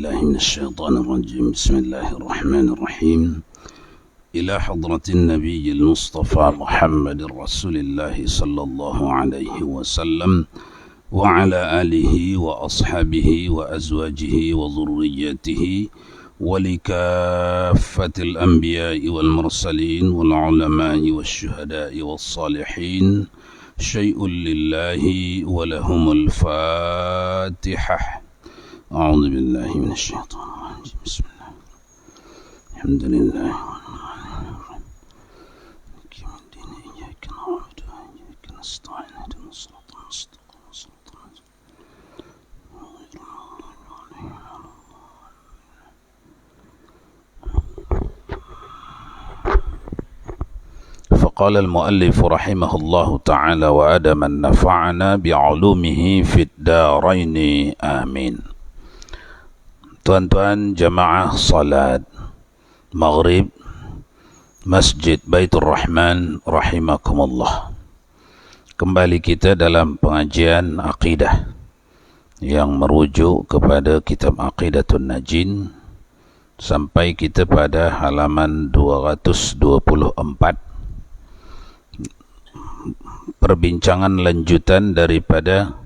بالله من الشيطان الرجيم. بسم الله الرحمن الرحيم. إلى حضرة النبي المصطفى محمد رسول الله صلى الله عليه وسلم وعلى آله وأصحابه وأزواجه وذريته ولكافة الأنبياء والمرسلين والعلماء والشهداء والصالحين شيء لله ولهم الفاتحة. أعوذ بالله من الشيطان الرجيم. بسم الله الحمد لله إياك نعبد وإياك نستعين اهدنا الصراط المستقيم صراط فقال المؤلف رحمه الله تعالى وأدم نفعنا بعلومه في الدارين آمين. Tuan-tuan jamaah salat maghrib Masjid Baitur Rahman rahimakumullah. Kembali kita dalam pengajian akidah yang merujuk kepada kitab Aqidatun Najin sampai kita pada halaman 224. Perbincangan lanjutan daripada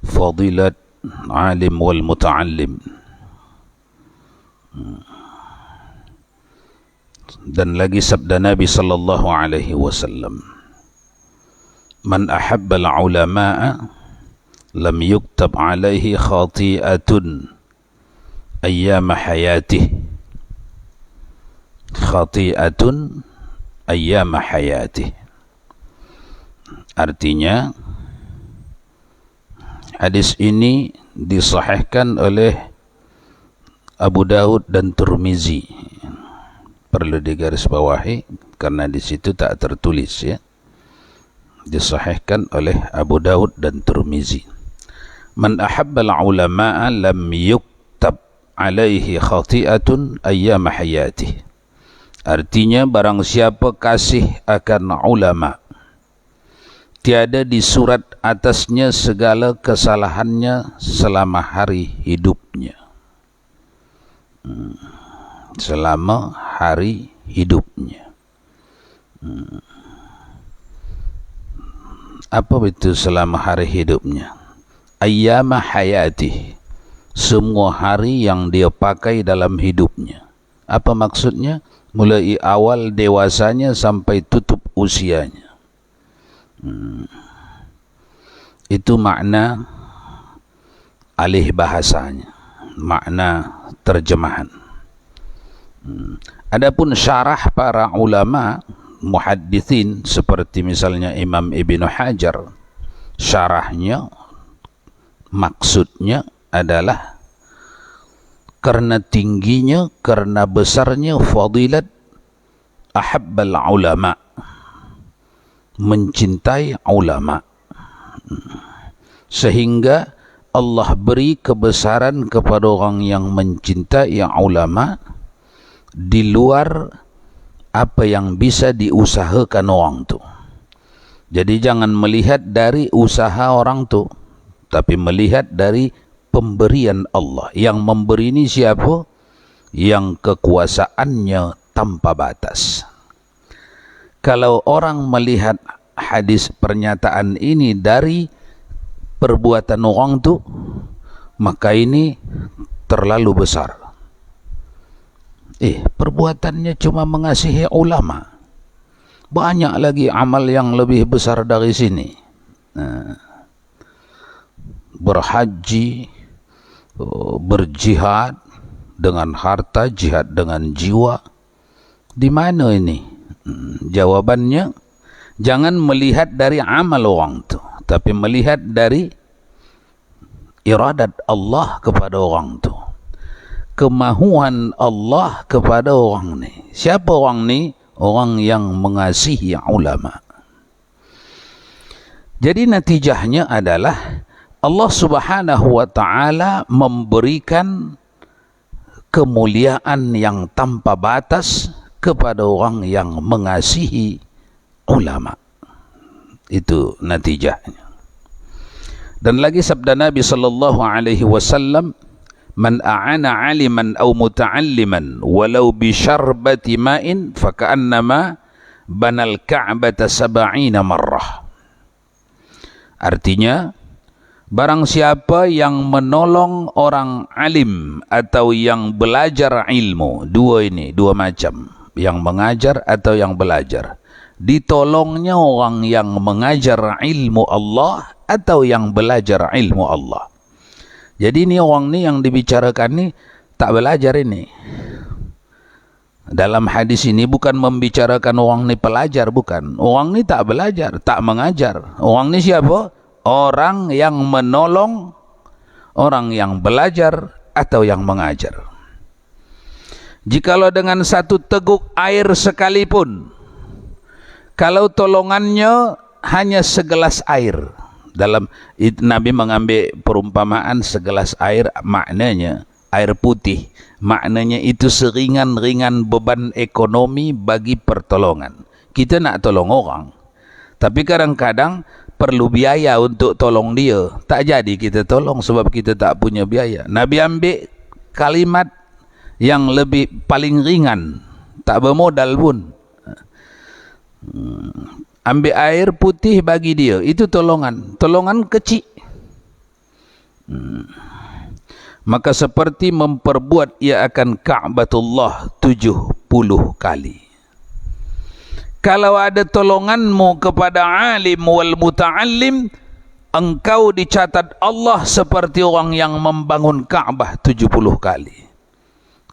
Fadilat Alim wal Muta'allim. Dan lagi sabda Nabi sallallahu alaihi wasallam, man ahabba al-ulama'a lam yuktab alaihi khati'atun ayyama hayatih. Khati'atun ayyama hayatih. Artinya hadis ini disahihkan oleh Abu Daud dan Tirmizi. Perlu digarisbawahi karena di situ tak tertulis ya. Disahihkan oleh Abu Daud dan Tirmizi. Man ahabbal ulama'a lam yuktab alaihi khati'atun ayyama hayatih. Artinya barang siapa kasih akan ulama, tiada disurat atasnya segala kesalahannya selama hari hidupnya. Selama hari hidupnya. Apa itu selama hari hidupnya? Ayyama hayatih. Semua hari yang dia pakai dalam hidupnya. Apa maksudnya? Mulai awal dewasanya sampai tutup usianya. Itu makna alih bahasanya, makna terjemahan. Adapun syarah para ulama muhaddithin seperti misalnya Imam Ibnu Hajar, syarahnya maksudnya adalah karena tingginya, karena besarnya fadilat ahabbal ulama, mencintai ulama, sehingga Allah beri kebesaran kepada orang yang mencintai ulama di luar apa yang bisa diusahakan orang tu. Jadi jangan melihat dari usaha orang tu, tapi melihat dari pemberian Allah. Yang memberi ini siapa? Yang kekuasaannya tanpa batas. Kalau orang melihat hadis pernyataan ini dari perbuatan orang tu, maka ini terlalu besar. Perbuatannya cuma mengasihi ulama. Banyak lagi amal yang lebih besar dari sini. Berhaji, berjihad dengan harta, jihad dengan jiwa. Di mana ini? Jawabannya, jangan melihat dari amal orang tu, tapi melihat dari iradat Allah kepada orang tu, kemahuan Allah kepada orang ni. Siapa orang ni? Orang yang mengasihi ulama. Jadi natijahnya adalah Allah Subhanahu wa ta'ala memberikan kemuliaan yang tanpa batas kepada orang yang mengasihi ulama. Itu natijahnya. Dan lagi sabda Nabi sallallahu alaihi wasallam, Man a'ana 'aliman aw muta'alliman walau bi syarbati ma'in faka'annama banal ka'bata 70 marrah. Artinya, barang siapa yang menolong orang alim atau yang belajar ilmu, dua macam, yang mengajar atau yang belajar, ditolongnya orang yang mengajar ilmu Allah atau yang belajar ilmu Allah. Jadi ini orang ni yang dibicarakan ni tak belajar ini. Dalam hadis ini bukan membicarakan orang ni pelajar, bukan. Orang ni tak belajar, tak mengajar. Orang ni siapa? Orang yang menolong orang yang belajar atau yang mengajar. Jikalau dengan satu teguk air sekalipun, kalau tolongannya hanya segelas air, dalam Nabi mengambil perumpamaan segelas air, maknanya air putih, maknanya itu seringan-ringan beban ekonomi bagi pertolongan. Kita nak tolong orang, tapi kadang-kadang perlu biaya untuk tolong dia. Tak jadi kita tolong sebab kita tak punya biaya. Nabi ambil kalimat yang lebih paling ringan, tak bermodal pun. Ambil air putih bagi dia, itu tolongan kecil. Maka seperti memperbuat ia akan Ka'batullah 70 kali. Kalau ada tolonganmu kepada alim wal muta'allim, engkau dicatat Allah seperti orang yang membangun Ka'bah 70 kali.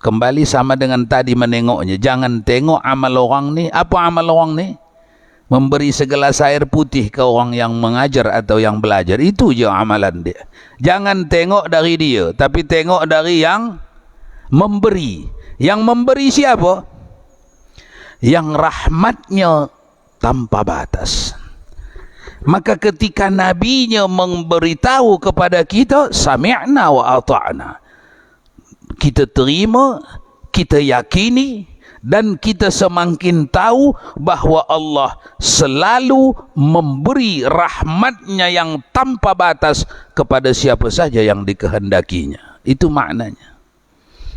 Kembali sama dengan tadi menengoknya. Jangan tengok amal orang ni. Apa amal orang ni? Memberi segelas air putih ke orang yang mengajar atau yang belajar. Itu je amalan dia. Jangan tengok dari dia, tapi tengok dari yang memberi. Yang memberi siapa? Yang rahmatnya tanpa batas. Maka ketika nabinya memberitahu kepada kita, sami'na wa ata'na, kita terima, kita yakini, dan kita semakin tahu bahawa Allah selalu memberi rahmatnya yang tanpa batas kepada siapa saja yang dikehendakinya. Itu maknanya.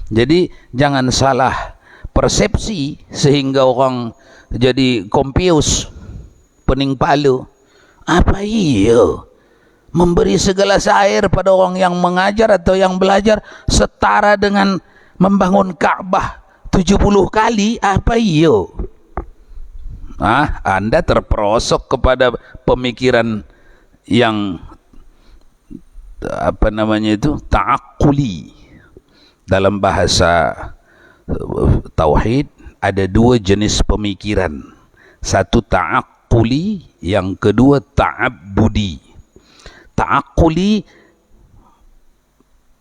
Jadi jangan salah persepsi sehingga orang jadi confused, pening palu. Apa iya? Memberi segelas air pada orang yang mengajar atau yang belajar setara dengan membangun Ka'bah 70 kali, apa iyo? Anda terperosok kepada pemikiran yang apa namanya itu, ta'aqquli. Dalam bahasa tauhid ada dua jenis pemikiran. Satu ta'aqquli, yang kedua ta'abbudi. Ta'aqquli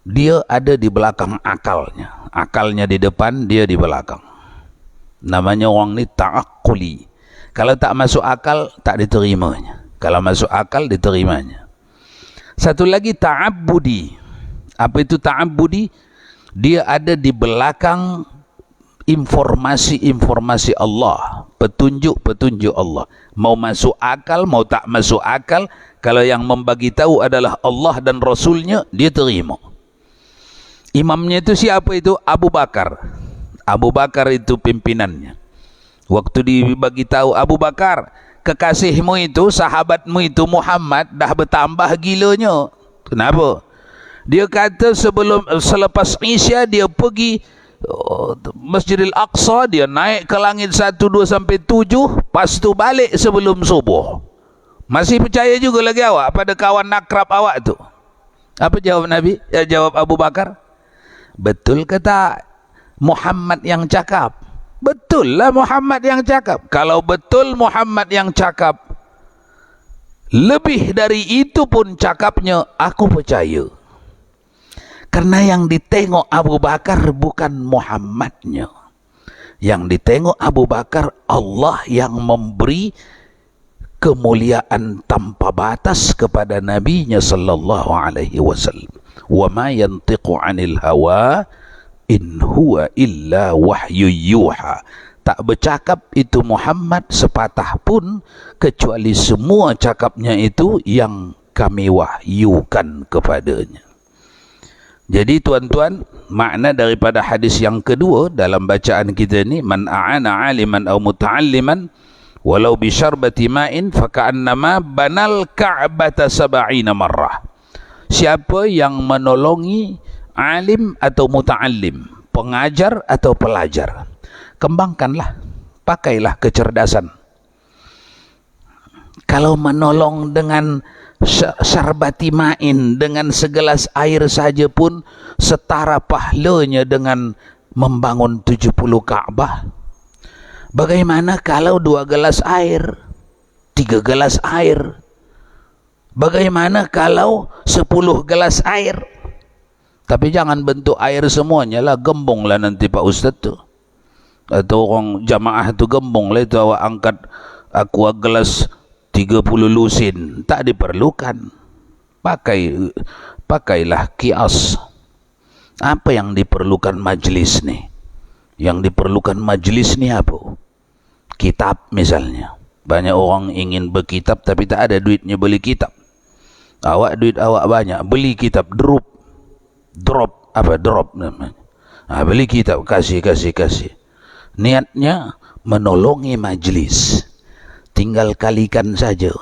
dia ada di belakang akalnya. Akalnya di depan, dia di belakang. Namanya orang ni ta'aqquli. Kalau tak masuk akal, tak diterimanya. Kalau masuk akal, diterimanya. Satu lagi ta'abbudi. Apa itu ta'abbudi? Dia ada di belakang informasi-informasi Allah, petunjuk-petunjuk Allah. Mau masuk akal, mau tak masuk akal, kalau yang membagi tahu adalah Allah dan Rasulnya, dia terima. Imamnya itu siapa itu? Abu Bakar. Abu Bakar itu pimpinannya. Waktu dibagi tahu Abu Bakar, kekasihmu itu, sahabatmu itu Muhammad dah bertambah gilanya. Kenapa? Dia kata selepas Isya dia pergi Masjidil Aqsa, dia naik ke langit 1, 2 sampai 7, lepas tu balik sebelum subuh. Masih percaya juga lagi awak pada kawan akrab awak tu? Apa jawab Nabi? Jawab Abu Bakar, betul ke tak Muhammad yang cakap? Betul lah Muhammad yang cakap. Kalau betul Muhammad yang cakap, lebih dari itu pun cakapnya, aku percaya. Karena yang ditengok Abu Bakar bukan Muhammadnya. Yang ditengok Abu Bakar, Allah yang memberi kemuliaan tanpa batas kepada Nabi-Nya sallallahu alaihi wasallam. Wa ma yantiqu 'anil hawa in huwa illa wahyu yuha. Tak bercakap itu Muhammad sepatah pun kecuali semua cakapnya itu yang kami wahyukan kepadanya. Jadi tuan-tuan, makna daripada hadis yang kedua dalam bacaan kita ni, man a'ana 'aliman aw muta'alliman walau bi syarbati ma'in faka'annama banal ka'bata sab'ina marrah. Siapa yang menolongi alim atau muta'allim, pengajar atau pelajar, kembangkanlah, pakailah kecerdasan. Kalau menolong dengan syarbati ma'in, dengan segelas air saja pun setara pahalanya dengan membangun 70 Kaabah. Bagaimana kalau 2 gelas air, 3 gelas air? Bagaimana kalau 10 gelas air? Tapi jangan bentuk air semuanya lah, gembong lah nanti Pak Ustaz tu. Atau orang jamaah tu gembong lah, itu awak angkat aqua gelas 30 lusin, tak diperlukan. Pakailah kias. Apa yang diperlukan majlis ni? Yang diperlukan majlis ni apa? Kitab misalnya. Banyak orang ingin berkitab tapi tak ada duitnya beli kitab. Duit awak banyak, beli kitab, drop namanya. Beli kitab, kasih. Niatnya menolongi majlis. Tinggal kalikan saja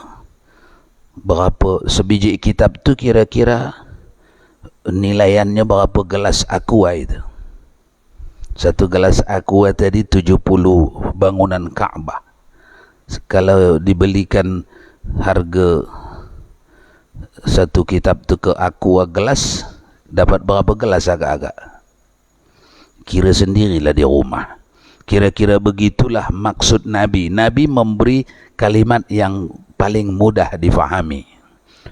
berapa sebiji kitab tu, kira-kira nilaiannya berapa gelas aqua itu. Satu gelas aqua tadi 70 bangunan Kaabah. Kalau dibelikan harga satu kitab tu ke aqua gelas, dapat berapa gelas agak-agak? Kira sendirilah di rumah. Kira-kira begitulah maksud Nabi. Nabi memberi kalimat yang paling mudah difahami,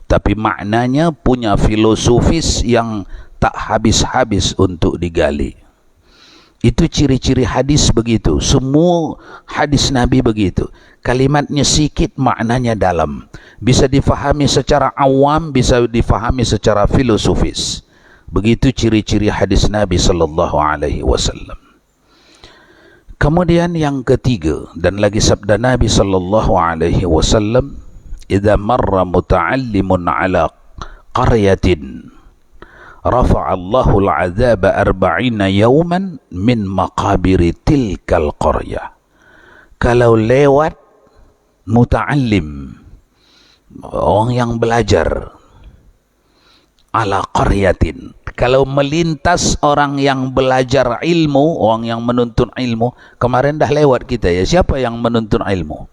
tapi maknanya punya filosofis yang tak habis-habis untuk digali. Itu ciri-ciri hadis begitu. Semua hadis Nabi begitu. Kalimatnya sikit, maknanya dalam. Bisa difahami secara awam, bisa difahami secara filosofis. Begitu ciri-ciri hadis Nabi sallallahu alaihi wasallam. Kemudian yang ketiga, dan lagi sabda Nabi sallallahu alaihi wasallam, "Idza marra muta'allimun 'ala qaryatin rafa'a Allahu al-'adzaba 40 yawman min maqabiri tilkal qaryah." Kalau lewat muta'allim, orang yang belajar, ala qaryatin, kalau melintas orang yang belajar ilmu, orang yang menuntut ilmu, kemarin dah lewat kita ya, siapa yang menuntut ilmu?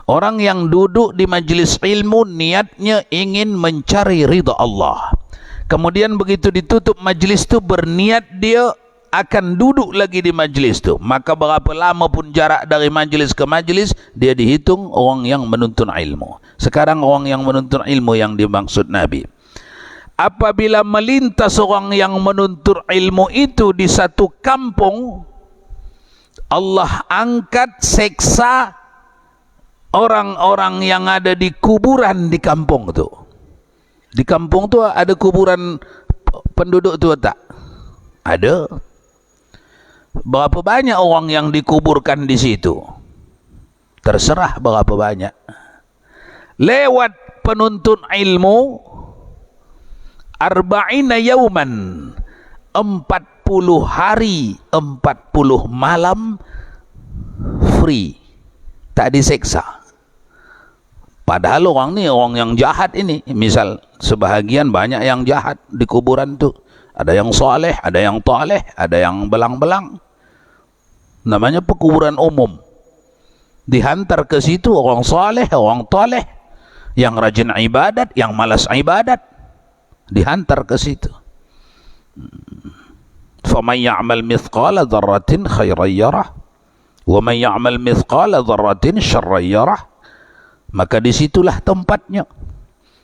Orang yang duduk di majlis ilmu niatnya ingin mencari ridha Allah. Kemudian begitu ditutup majlis tu, berniat dia akan duduk lagi di majlis tu. Maka berapa lama pun jarak dari majlis ke majlis, dia dihitung orang yang menuntut ilmu. Sekarang orang yang menuntut ilmu yang dimaksud Nabi. Apabila melintas orang yang menuntut ilmu itu di satu kampung, Allah angkat seksa orang-orang yang ada di kuburan di kampung itu. Di kampung tu ada kuburan penduduk tu tak? Ada. Berapa banyak orang yang dikuburkan di situ? Terserah berapa banyak. Lewat penuntut ilmu, 40 yauman, 40 hari, 40 malam free, tak diseksa. Padahal orang ni orang yang jahat ini. Misal sebahagian banyak yang jahat di kuburan tu. Ada yang soleh, ada yang toleh, ada yang belang-belang. Namanya pekuburan umum. Dihantar ke situ orang soleh, orang toleh, yang rajin ibadat, yang malas ibadat, dihantar ke situ. Faman ya'mal mithqala dzarratin khairan yarah wa man ya'mal mithqala dzarratin syarran yarah. Maka disitulah tempatnya.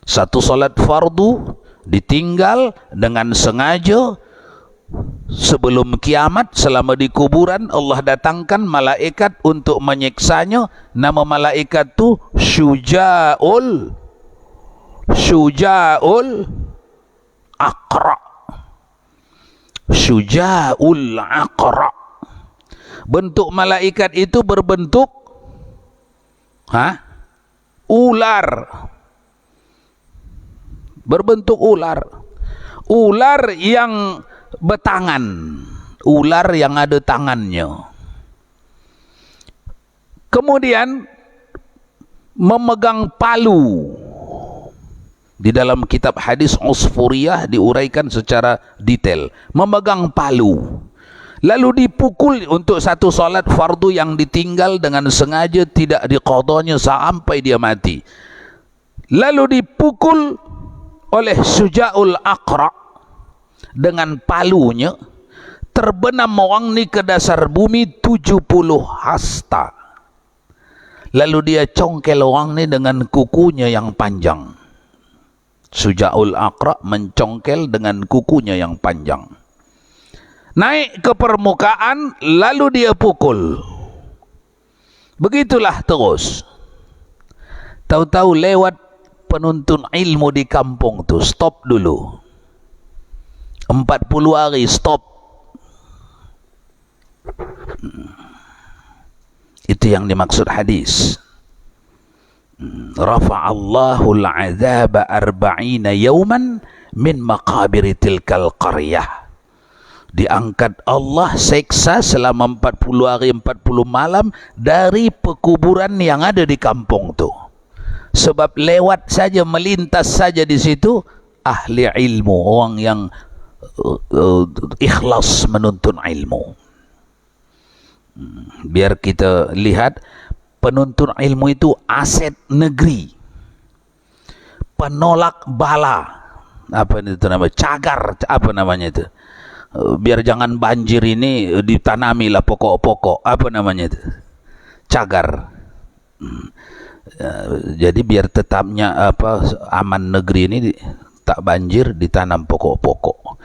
Satu salat fardu ditinggal dengan sengaja, sebelum kiamat, selama di kuburan, Allah datangkan malaikat untuk menyiksanya. Nama malaikat tu Syuja'ul Aqra. Syuja'ul Aqra. Bentuk malaikat itu berbentuk ular. Berbentuk ular. ular yang bertangan, ular yang ada tangannya. Kemudian memegang palu. Di dalam kitab hadis Usfuriyah diuraikan secara detail. Memegang palu. Lalu dipukul untuk satu solat fardu yang ditinggal dengan sengaja tidak diqadanya sampai dia mati. Lalu dipukul oleh Syuja'ul Aqra dengan palunya, terbenam orang ni ke dasar bumi 70 hasta. Lalu dia congkel orang ni dengan kukunya yang panjang. Syuja'ul Aqra mencongkel dengan kukunya yang panjang. Naik ke permukaan, lalu dia pukul. Begitulah terus. Tahu-tahu lewat penuntun ilmu di kampung tu, stop dulu. 40 hari stop. Itu yang dimaksud hadis. Rafa'allahu al-'adzaba 40 yawman min maqabir tilkal qaryah. Diangkat Allah seksa selama 40 hari 40 malam dari pekuburan yang ada di kampung tu. Sebab lewat saja, melintas saja di situ ahli ilmu, orang yang ikhlas menuntun ilmu. Biar kita lihat, penuntun ilmu itu aset negeri, penolak bala, apa itu namanya, cagar, apa namanya itu, biar jangan banjir ini ditanamilah pokok-pokok, apa namanya itu, cagar. Jadi biar tetapnya aman negeri ini, tak banjir, ditanam pokok-pokok.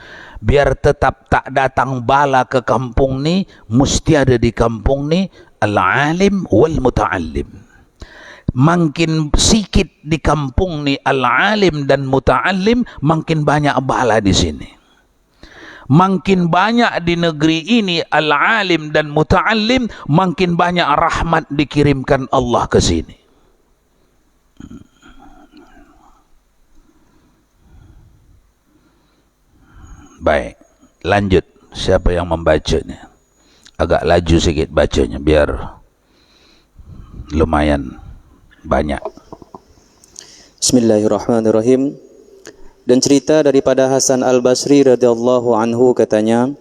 Biar tetap tak datang bala ke kampung ni, mesti ada di kampung ni al-alim wal muta'allim. Makin sikit di kampung ni al-alim dan muta'allim, makin banyak bala di sini. Makin banyak di negeri ini al-alim dan muta'allim, makin banyak rahmat dikirimkan Allah ke sini. Baik, lanjut. Siapa yang membacanya? Agak laju sikit bacanya biar lumayan banyak. Bismillahirrahmanirrahim. Dan cerita daripada Hasan Al-Basri radhiyallahu anhu katanya,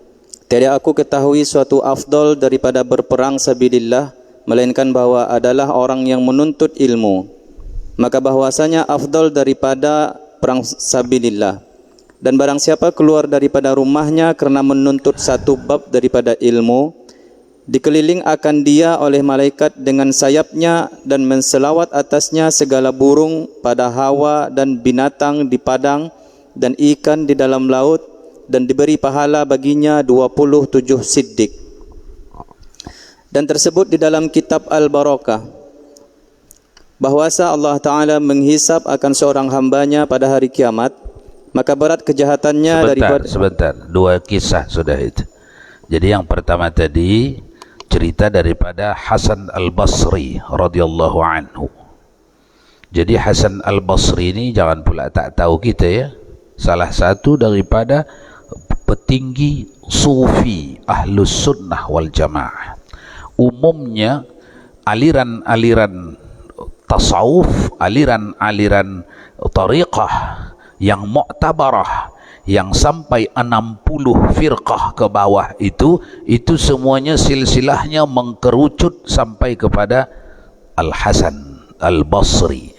tiada aku ketahui suatu afdal daripada berperang sabilillah, melainkan bahwa adalah orang yang menuntut ilmu. Maka bahwasanya afdal daripada perang sabilillah. Dan barang siapa keluar daripada rumahnya kerana menuntut satu bab daripada ilmu, dikeliling akan dia oleh malaikat dengan sayapnya dan menselawat atasnya segala burung pada hawa dan binatang di padang dan ikan di dalam laut, dan diberi pahala baginya 27 siddiq. Dan tersebut di dalam kitab Al-Barakah, bahwasa Allah Ta'ala menghisap akan seorang hambanya pada hari kiamat, maka berat kejahatannya Sebentar, dua kisah sudah itu. Jadi yang pertama tadi cerita daripada Hasan Al-Basri radhiyallahu anhu. Jadi Hasan Al-Basri ini jangan pula tak tahu kita ya, salah satu daripada petinggi sufi ahlus sunnah wal jamaah. Umumnya aliran-aliran tasawuf, aliran-aliran tariqah yang mu'tabarah, yang sampai 60 firqah ke bawah itu semuanya silsilahnya mengkerucut sampai kepada Al-Hasan Al-Basri.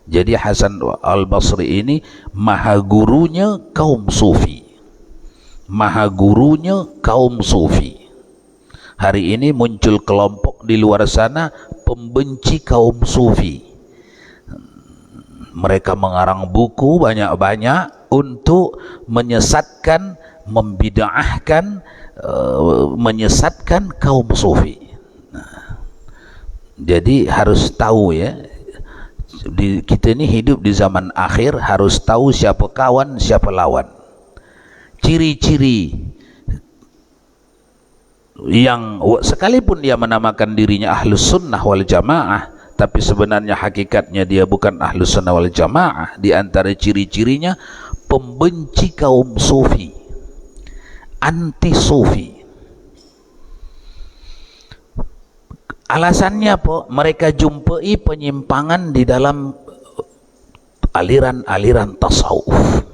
Jadi Hasan Al-Basri ini maha gurunya kaum sufi. Maha gurunya kaum sufi. Hari ini muncul kelompok di luar sana pembenci kaum sufi. Mereka mengarang buku banyak-banyak untuk menyesatkan, membid'ahkan, menyesatkan kaum sufi. Jadi harus tahu ya, kita ini hidup di zaman akhir, harus tahu siapa kawan, siapa lawan. Ciri-ciri yang sekalipun dia menamakan dirinya ahlus sunnah wal jamaah, tapi sebenarnya hakikatnya dia bukan ahlus sunnah wal jamaah. Di antara ciri-cirinya pembenci kaum sufi, anti sufi. Alasannya apa? Mereka jumpai penyimpangan di dalam aliran-aliran tasawuf.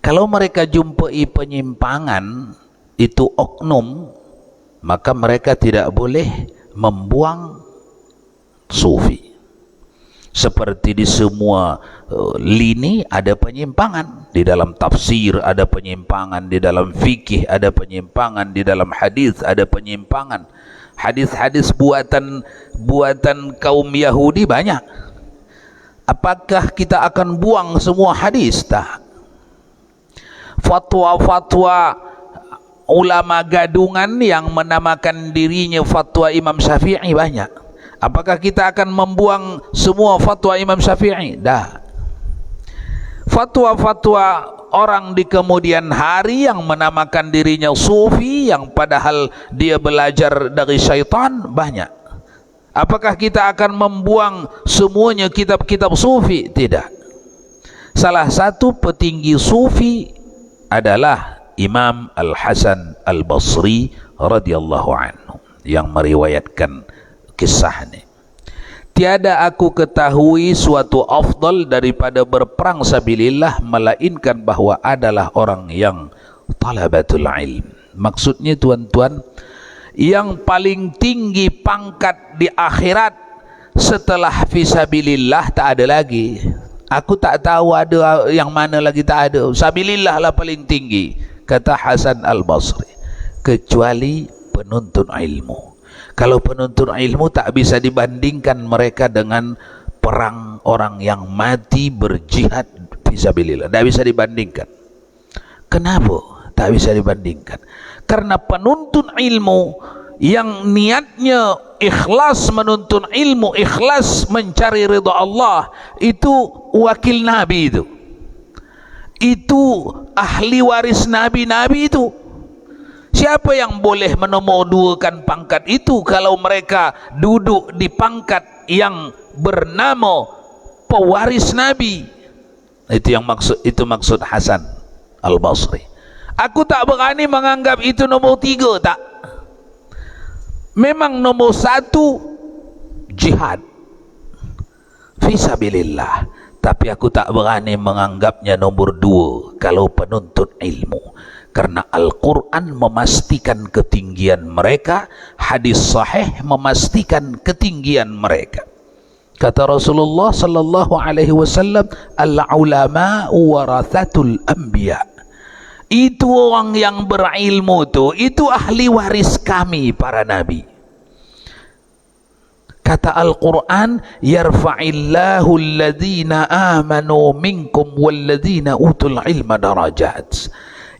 Kalau mereka jumpai penyimpangan itu oknum, maka mereka tidak boleh membuang sufi. Seperti di semua lini ada penyimpangan. Di dalam tafsir ada penyimpangan, di dalam fikih ada penyimpangan, di dalam hadis ada penyimpangan. Hadis-hadis buatan kaum Yahudi banyak. Apakah kita akan buang semua hadis? Tak. Fatwa-fatwa ulama gadungan yang menamakan dirinya fatwa Imam Syafi'i banyak. Apakah kita akan membuang semua fatwa Imam Syafi'i? Dah. Fatwa-fatwa orang di kemudian hari yang menamakan dirinya sufi, yang padahal dia belajar dari syaitan, banyak. Apakah kita akan membuang semuanya kitab-kitab sufi? Tidak. Salah satu petinggi sufi adalah Imam Al-Hasan Al-Basri radhiyallahu anhu yang meriwayatkan kisah ini. Tiada aku ketahui suatu afdal daripada berperang sabilillah melainkan bahwa adalah orang yang talabatul ilm. Maksudnya tuan-tuan, yang paling tinggi pangkat di akhirat setelah fisabilillah tak ada lagi. Aku tak tahu ada yang mana lagi, tak ada. Sabilillah lah paling tinggi, kata Hasan Al-Basri, kecuali penuntut ilmu. Kalau penuntut ilmu tak bisa dibandingkan mereka dengan perang orang yang mati berjihad fisabilillah. Tak bisa dibandingkan. Kenapa tak bisa dibandingkan? Karena penuntut ilmu yang niatnya ikhlas menuntut ilmu, ikhlas mencari ridha Allah, itu wakil Nabi itu. Itu ahli waris Nabi-Nabi itu. Siapa yang boleh menomorduakan pangkat itu kalau mereka duduk di pangkat yang bernama pewaris Nabi? Itu maksud Hasan Al-Basri. Aku tak berani menganggap itu nombor 3, tak. Memang nombor 1 jihad fisabilillah, tapi aku tak berani menganggapnya nombor 2 kalau penuntut ilmu. Karena Al-Quran memastikan ketinggian mereka, hadis sahih memastikan ketinggian mereka. Kata Rasulullah sallallahu alaihi wasallam, al-ulama warathatul anbiya. Itu orang yang berilmu itu ahli waris kami para nabi. Kata Al-Quran, yarfa'illahu alladhina amanu minkum walladhina utul ilma darajat.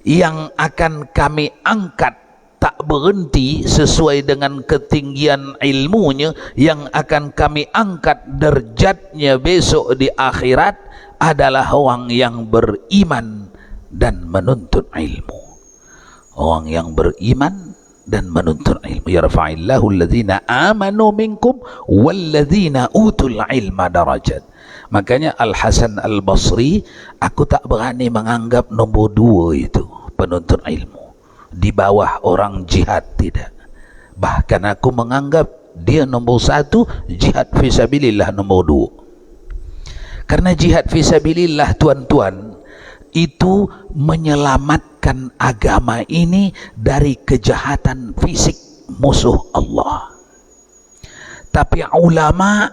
Yang akan kami angkat tak berhenti sesuai dengan ketinggian ilmunya, yang akan kami angkat derajatnya besok di akhirat adalah orang yang beriman dan menuntut ilmu. Orang yang beriman dan menuntut ilmu. Yarfa'illahu alladhina amanu minkum walladhina utul ilma darajat. Makanya Al-Hasan Al-Basri, aku tak berani menganggap nombor 2 itu penuntut ilmu di bawah orang jihad, tidak. Bahkan aku menganggap dia nombor 1, jihad fisabilillah nombor 2. Karena jihad fisabilillah tuan-tuan itu menyelamatkan agama ini dari kejahatan fisik musuh Allah. Tapi ulama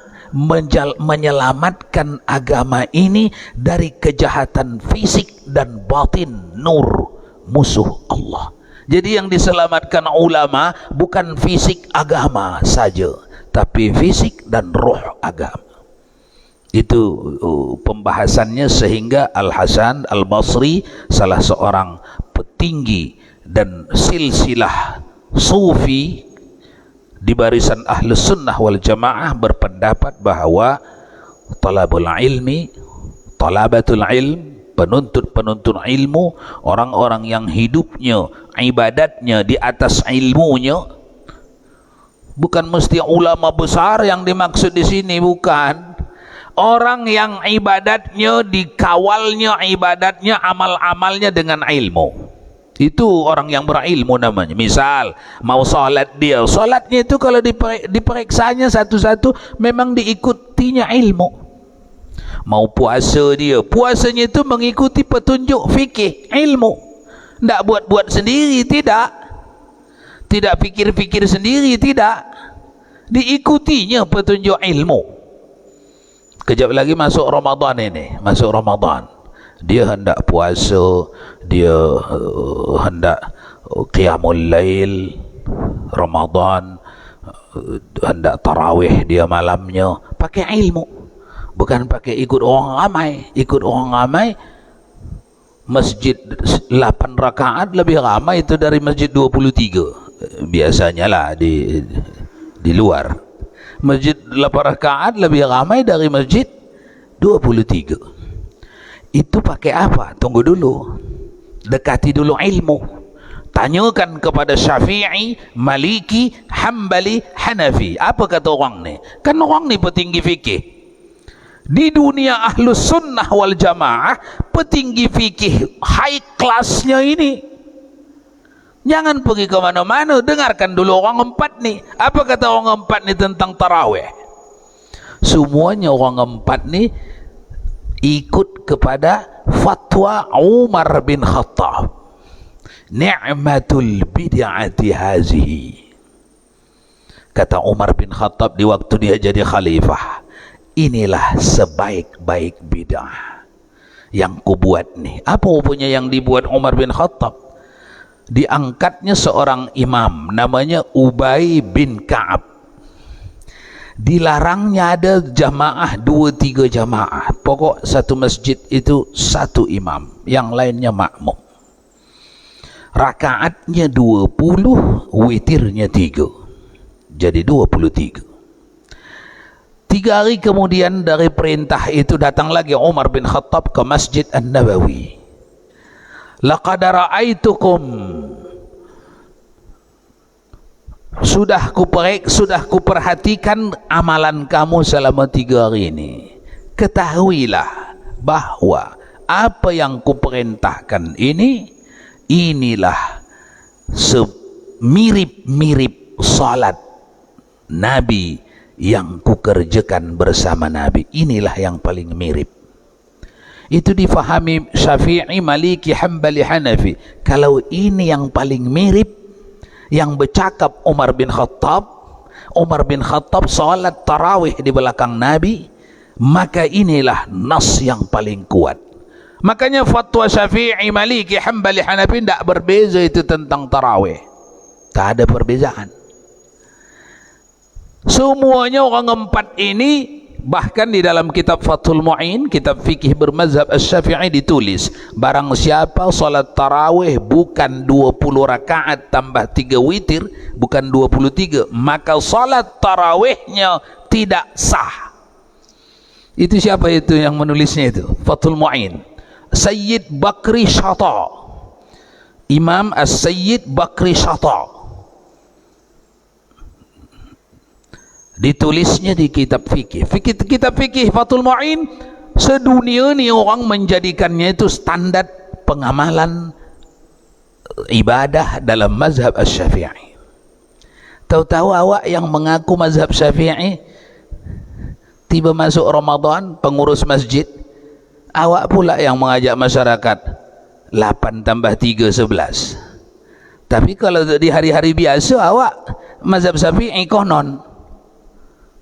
menyelamatkan agama ini dari kejahatan fisik dan batin nur musuh Allah. Jadi yang diselamatkan ulama bukan fisik agama saja, tapi fisik dan roh agama. Itu pembahasannya, sehingga Al-Hasan Al-Basri, salah seorang petinggi dan silsilah sufi di barisan Ahlus Sunnah wal Jamaah, berpendapat bahwa talabatul ilm, penuntut ilmu, orang-orang yang hidupnya, ibadatnya di atas ilmunya, bukan mesti ulama besar yang dimaksud di sini, bukan. Orang yang ibadatnya, dikawalnya ibadatnya, amal-amalnya dengan ilmu. Itu orang yang berilmu namanya. Misal mau sholat dia, sholatnya itu kalau diperiksanya satu-satu memang diikutinya ilmu. Mau puasa dia, puasanya itu mengikuti petunjuk fikih, ilmu. Tidak buat-buat sendiri, tidak. Tidak pikir-pikir sendiri, tidak. Diikutinya petunjuk ilmu. Kejap lagi masuk Ramadan ini, masuk Ramadan. Dia hendak puasa, dia hendak qiyamul lail Ramadan, hendak tarawih dia malamnya, pakai ilmu, bukan pakai ikut orang ramai. Ikut orang ramai, masjid 8 rakaat lebih ramai itu dari masjid 23 biasanya lah di luar. Masjid 8 rakaat lebih ramai dari masjid 23. Itu pakai apa? Tunggu dulu, dekati dulu ilmu. Tanyakan kepada Syafi'i, Maliki, Hambali, Hanafi. Apa kata orang ni? Kan orang ni petinggi fikih. Di dunia Ahlus Sunnah wal Jamaah, petinggi fikih high classnya ini. Jangan pergi ke mana-mana, dengarkan dulu orang 4 ni. Apa kata orang 4 ni tentang tarawih? Semuanya orang 4 ni ikut kepada fatwa Umar bin Khattab. Ni'matul bid'ati hazihi. Kata Umar bin Khattab di waktu dia jadi khalifah, inilah sebaik-baik bid'ah yang kubuat nih. Apa rupanya yang dibuat Umar bin Khattab? Diangkatnya seorang imam namanya Ubay bin Ka'ab. Dilarangnya ada jamaah 2-3 jamaah. Pokok satu masjid itu satu imam, yang lainnya makmum. Rakaatnya 20, witirnya 3. Jadi 23. 3 hari kemudian dari perintah itu datang lagi Umar bin Khattab ke Masjid An-Nabawi. Laqad ra'aitukum, sudah kuperhatikan amalan kamu selama 3 hari ini. Ketahuilah bahwa apa yang kuperintahkan ini, inilah semirip-mirip salat Nabi yang kukerjakan bersama Nabi. Inilah yang paling mirip. Itu difahami Syafi'i, Maliki, Hambali, Hanafi. Kalau ini yang paling mirip, yang bercakap Umar bin Khattab salat tarawih di belakang Nabi, maka inilah nas yang paling kuat. Makanya fatwa Syafi'i, Maliki, Hambali, Hanafi tidak berbeza itu tentang tarawih. Tak ada perbezaan. Semuanya orang 4 ini, bahkan di dalam kitab Fathul Mu'in, kitab fikih bermazhab Asy-Syafi'i, ditulis barang siapa salat tarawih bukan 20 rakaat tambah 3 witir, bukan 23, maka salat tarawihnya tidak sah. Itu siapa itu yang menulisnya itu? Fathul Mu'in, Sayyid Bakri Syata, Imam As-Sayyid Bakri Syata. Ditulisnya di kitab fikih. Kitab fikih Fathul Mu'in, sedunia ni orang menjadikannya itu standar pengamalan ibadah dalam mazhab Asy-Syafi'i. Tahu-tahu awak yang mengaku mazhab Syafi'i, tiba masuk Ramadan, pengurus masjid, awak pula yang mengajak masyarakat 8 tambah 3 11. Tapi kalau di hari-hari biasa awak mazhab Syafi'i konon.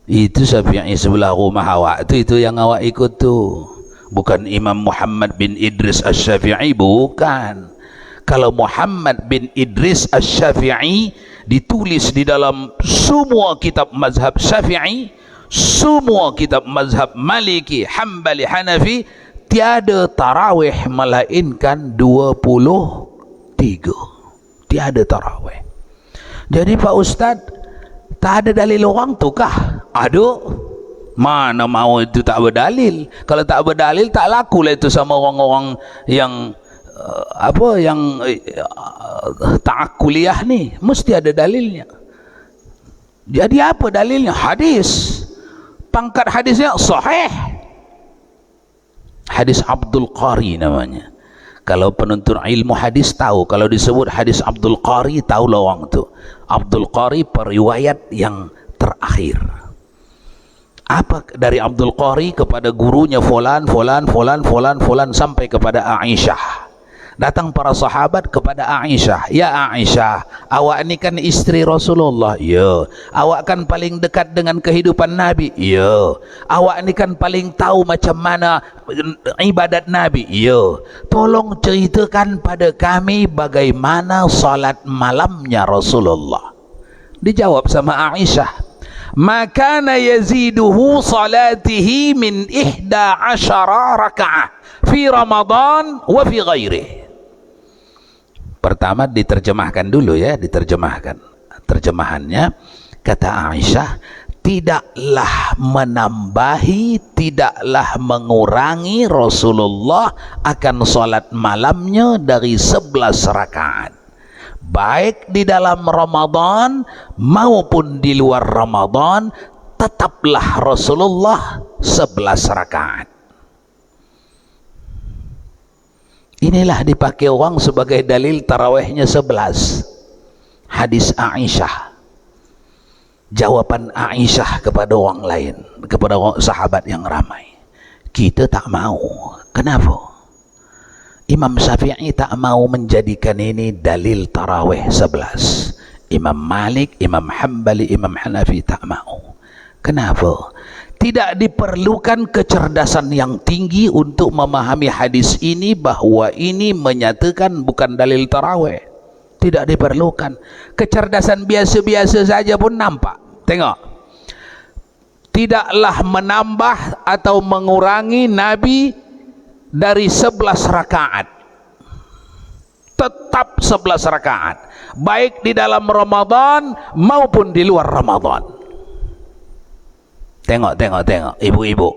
Itu Syafi'i sebelah rumah awak itu yang awak ikut tu. Bukan Imam Muhammad bin Idris Asy-Syafi'i, bukan. Kalau Muhammad bin Idris Asy-Syafi'i ditulis di dalam semua kitab mazhab Syafi'i, semua kitab mazhab Maliki, Hambali, Hanafi, tiada tarawih melainkan 23. Tiada tarawih. Jadi Pak Ustaz, tak ada dalil orang tu kah? Ada. Mana mau itu tak berdalil. Kalau tak berdalil, tak laku lah itu sama orang-orang yang ta'akuliyah ni. Mesti ada dalilnya. Jadi apa dalilnya? Hadis. Pangkat hadisnya sahih. Hadis Abdul Qari namanya. Kalau penuntut ilmu hadis tahu, kalau disebut hadis Abdul Qari, tahu lawang tu. Abdul Qari periwayat yang terakhir. Apa dari Abdul Qari kepada gurunya fulan sampai kepada Aisyah. Datang para sahabat kepada Aisyah, ya Aisyah, awak ni kan isteri Rasulullah. Ya. Awak kan paling dekat dengan kehidupan Nabi. Ya. Awak ni kan paling tahu macam mana ibadat Nabi. Ya. Tolong ceritakan pada kami bagaimana salat malamnya Rasulullah. Dijawab sama Aisyah, makana yaziduhu salatihi min 11 raka'ah fi Ramadan wa fi ghairih. Pertama diterjemahkan dulu ya, diterjemahkan. Terjemahannya, kata Aisyah, tidaklah menambahi, tidaklah mengurangi Rasulullah akan salat malamnya dari 11 rakaat. Baik di dalam Ramadan maupun di luar Ramadan, tetaplah Rasulullah 11 rakaat. Inilah dipakai orang sebagai dalil tarawihnya 11. Hadis Aisyah. Jawaban Aisyah kepada orang lain, kepada sahabat yang ramai. Kita tak mau. Kenapa? Imam Syafi'i tak mau menjadikan ini dalil tarawih 11. Imam Malik, Imam Hanbali, Imam Hanafi tak mau. Kenapa? Tidak diperlukan kecerdasan yang tinggi untuk memahami hadis ini, bahwa ini menyatakan bukan dalil tarawih. Tidak diperlukan. Kecerdasan biasa-biasa saja pun nampak. Tengok. Tidaklah menambah atau mengurangi Nabi dari 11 rakaat. Tetap 11 rakaat. Baik di dalam Ramadan maupun di luar Ramadan. Tengok ibu-ibu,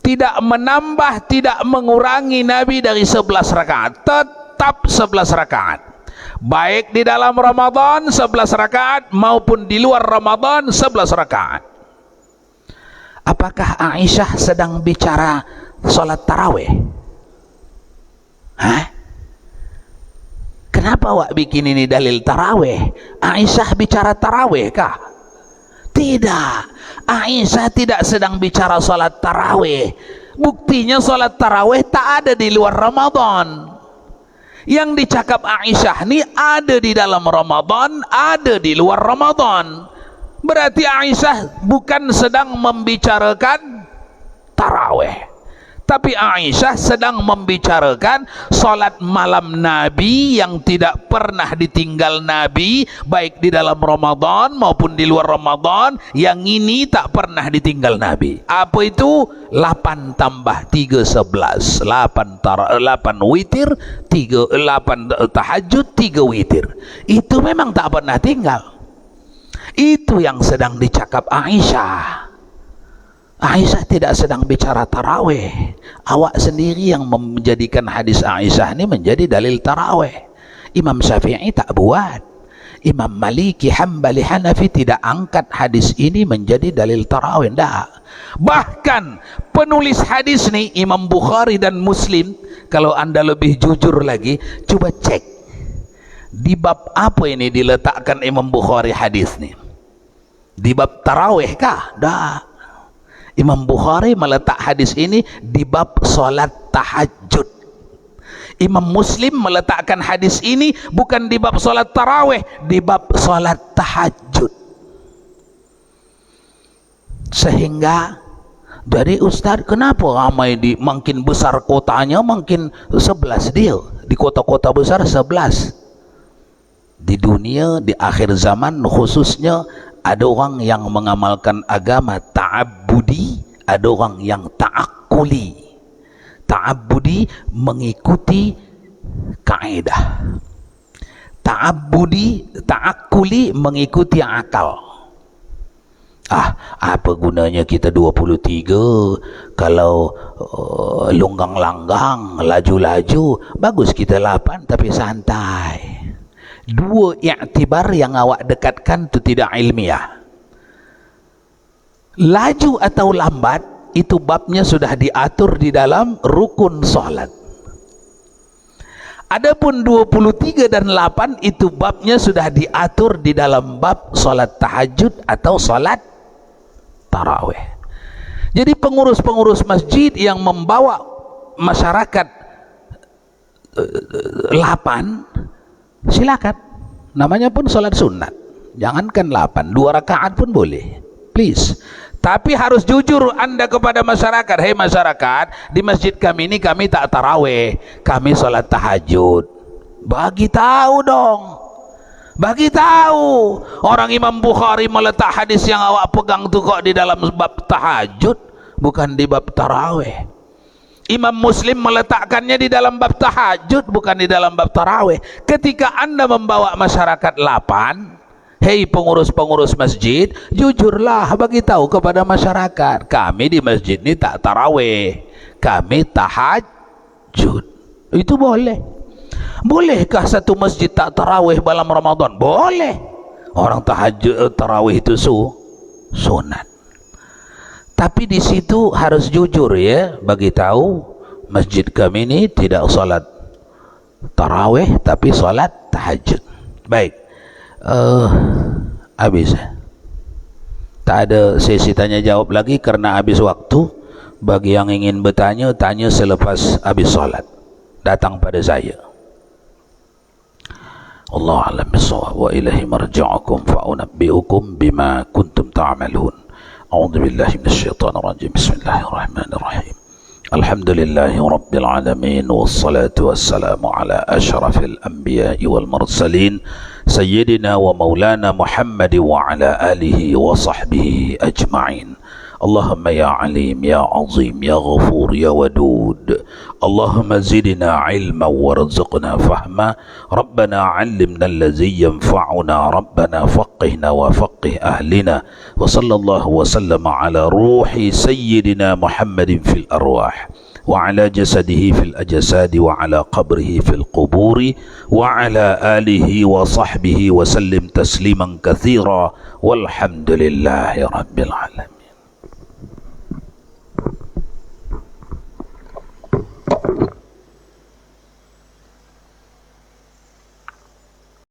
tidak menambah, tidak mengurangi Nabi dari 11 rakaat, tetap 11 rakaat, baik di dalam Ramadan 11 rakaat maupun di luar Ramadan 11 rakaat. Apakah Aisyah sedang bicara salat tarawih? Hah? Kenapa awak bikin ini dalil tarawih? Aisyah bicara tarawih kah? Tidak, Aisyah tidak sedang bicara salat tarawih. Buktinya salat tarawih tak ada di luar Ramadan. Yang dicakap Aisyah ini ada di dalam Ramadan, ada di luar Ramadan. Berarti Aisyah bukan sedang membicarakan tarawih, tapi Aisyah sedang membicarakan salat malam Nabi yang tidak pernah ditinggal Nabi, baik di dalam Ramadan maupun di luar Ramadan. Yang ini tak pernah ditinggal Nabi. Apa itu? 8 tambah 3 11. 8 witir, 8 tahajud, 3 witir. Itu memang tak pernah tinggal. Itu yang sedang dicakap Aisyah. Aisyah tidak sedang bicara tarawih. Awak sendiri yang menjadikan hadis Aisyah ini menjadi dalil tarawih. Imam Syafi'i tak buat. Imam Maliki, Hanbali, Hanafi tidak angkat hadis ini menjadi dalil tarawih. Tak. Bahkan penulis hadis ini Imam Bukhari dan Muslim, kalau anda lebih jujur lagi, coba cek di bab apa ini diletakkan Imam Bukhari hadis ini. Di bab tarawih kah? Tak. Imam Bukhari meletak hadis ini di bab solat tahajud. Imam Muslim meletakkan hadis ini bukan di bab solat tarawih, di bab solat tahajud. Sehingga dari Ustaz, kenapa ramai di makin besar kotanya makin 11 dia. Di kota-kota besar 11. Di dunia, di akhir zaman khususnya, ada orang yang mengamalkan agama ta'abbudi, ada orang yang ta'akkuli. Ta'abbudi mengikuti kaedah, ta'akkuli mengikuti akal. Apa gunanya kita 23 kalau longgang langgang, laju-laju? Bagus kita 8 tapi santai. Dua i'tibar yang awak dekatkan itu tidak ilmiah. Laju atau lambat itu babnya sudah diatur di dalam rukun sholat. Adapun 23 dan 8 itu babnya sudah diatur di dalam bab sholat tahajud atau sholat tarawih. Jadi pengurus-pengurus masjid yang membawa masyarakat 8, silakan. Namanya pun sholat sunat. Jangankan 8, 2 rakaat pun boleh. Please. Tapi harus jujur Anda kepada masyarakat. Hei masyarakat, di masjid kami ini kami tak taraweh, kami sholat tahajud. Bagi tahu dong. Bagi tahu. Orang Imam Bukhari meletak hadis yang awak pegang tu kok di dalam bab tahajud, bukan di bab taraweh. Imam Muslim meletakkannya di dalam bab tahajud, bukan di dalam bab taraweh. Ketika Anda membawa masyarakat 8, hei pengurus-pengurus masjid, jujurlah bagi tahu kepada masyarakat, kami di masjid ini tak taraweh, kami tahajud. Itu boleh. Bolehkah satu masjid tak taraweh dalam Ramadan? Boleh. Orang tahajud taraweh itu sunat. Tapi di situ harus jujur ya, bagi tahu masjid kami ini tidak salat tarawih tapi salat tahajud. Baik. Habis. Tak ada sesi tanya jawab lagi karena habis waktu. Bagi yang ingin bertanya, tanya selepas habis salat. Datang pada saya. Allah a'lam bissawab wa ilahi marji'ukum fa unabbi'ukum bima kuntum ta'malun. أعوذ بالله من الشيطان الرجيم بسم الله الرحمن الرحيم الحمد لله رب العالمين والصلاة والسلام على أشرف الأنبياء والمرسلين سيدنا ومولانا محمد وعلى آله وصحبه أجمعين اللهم يا عليم يا عظيم يا غفور يا ودود اللهم زدنا علما وارزقنا فهما ربنا علمنا الذي ينفعنا ربنا فقهنا وفقه أهلنا وصلى الله وسلم على روح سيدنا محمد في الأرواح وعلى جسده في الأجساد وعلى قبره في القبور وعلى آله وصحبه وسلم تسليما كثيرا والحمد لله رب العالمين.